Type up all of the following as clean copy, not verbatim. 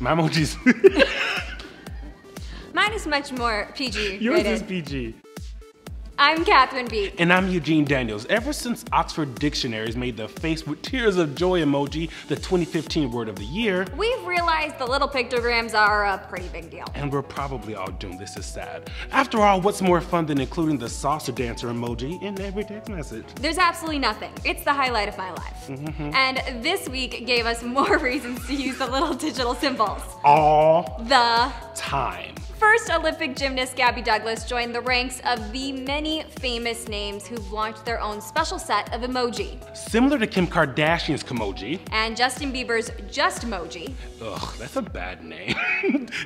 My emoji's... Mine is much more PG. Yours rated. is PG. I'm Catherine B. And I'm Eugene Daniels. Ever since Oxford Dictionaries made the face with tears of joy emoji the 2015 word of the year, we've realized the little pictograms are a pretty big deal. And we're probably all doomed. This is sad. After all, what's more fun than including the salsa dancer emoji in every text message? There's absolutely nothing. It's the highlight of my life. And this week gave us more reasons to use the little digital symbols. All the time. First Olympic gymnast Gabby Douglas joined the ranks of the many famous names who've launched their own special set of emoji. Similar to Kim Kardashian's Kimoji. And Justin Bieber's Justmoji. Ugh, that's a bad name.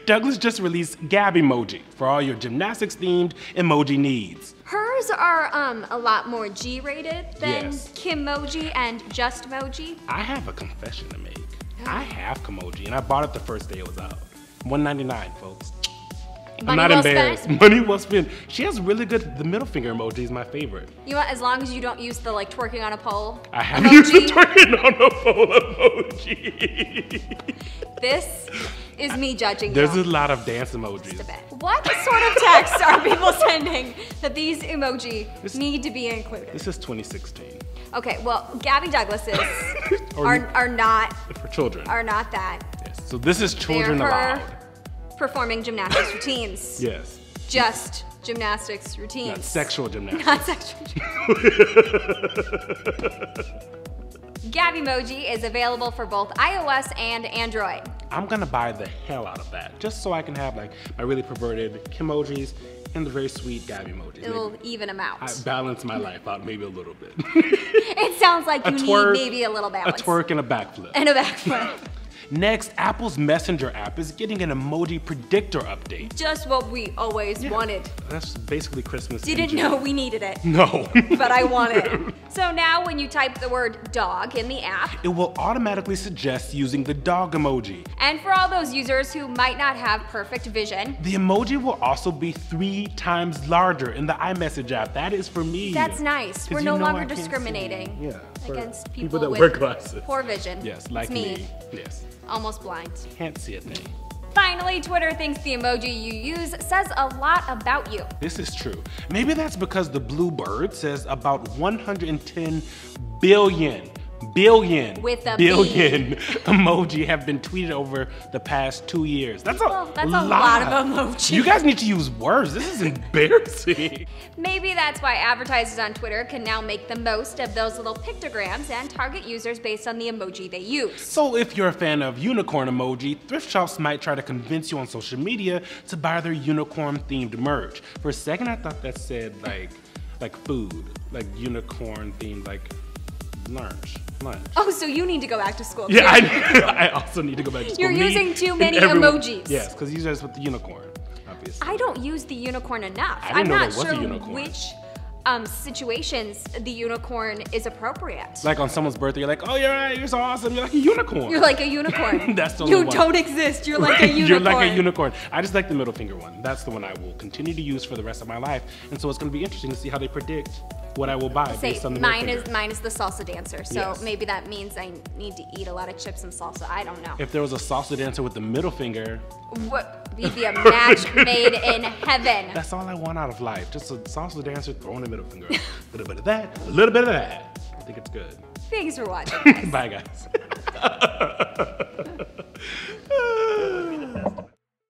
Douglas just released Gabbymoji for all your gymnastics-themed emoji needs. Hers are a lot more G-rated than Kimoji and Justmoji. I have a confession to make. I have Kimoji and I bought it the first day it was out. $1.99, folks. I'm not embarrassed. Money well spent. She has really good, the middle finger emoji is my favorite. You know, as long as you don't use the like twerking on a pole I have used the twerking on a pole emoji. This is me judging There's you. a lot of dance emojis. What sort of texts are people sending that these emoji need to be included? This is 2016. Okay, well, Gabby Douglas's are not for children. Are not that. Yes. So this is children allowed. Performing gymnastics routines. Yes. Just gymnastics routines. Not sexual gymnastics. Not sexual. Gabbymoji is available for both iOS and Android. I'm gonna buy the hell out of that, just so I can have like my really perverted Kimojis and the very sweet Gabbymoji. It'll even them out. I balance my life out maybe a little bit. It sounds like you need maybe a little balance. A twerk and a backflip. And a backflip. Next, Apple's Messenger app is getting an emoji-predictor update. Just what we always wanted. That's basically Christmas. Didn't know we needed it. No. But I want it. So now when you type the word dog in the app, it will automatically suggest using the dog emoji. And for all those users who might not have perfect vision, the emoji will also be 3 times larger in the iMessage app. That is for me. That's nice. We're no longer discriminating against people that with wear glasses. Poor vision. Yes, like me. Yes. Almost blind. Can't see a thing. Finally, Twitter thinks the emoji you use says a lot about you. This is true. Maybe that's because the blue bird says about 110 billion with a billion emoji have been tweeted over the past 2 years. That's a lot of emojis. You guys need to use words. This is embarrassing. Maybe that's why advertisers on Twitter can now make the most of those little pictograms and target users based on the emoji they use. So if you're a fan of unicorn emoji, thrift shops might try to convince you on social media to buy their unicorn themed merch. For a second I thought that said like food, like unicorn themed like lunch. Oh, so you need to go back to school too. Yeah, I also need to go back to school. You're using too many emojis. Yes, because these are with the unicorn, obviously. I don't use the unicorn enough. I'm not sure which situations the unicorn is appropriate. Like on someone's birthday, you're like, oh, you're so awesome. You're like a unicorn. You're like a unicorn. That's the only one. You don't exist. You're like a unicorn. You're like a unicorn. I just like the middle finger one. That's the one I will continue to use for the rest of my life. And so it's going to be interesting to see how they predict what I will buy based on the middle finger. Mine is the salsa dancer. So maybe that means I need to eat a lot of chips and salsa. I don't know. If there was a salsa dancer with the middle finger, you'd be a match made in heaven. That's all I want out of life. Just a salsa dancer throwing a middle finger. A little bit of that, a little bit of that. I think it's good. Thanks for watching, guys. Bye, guys.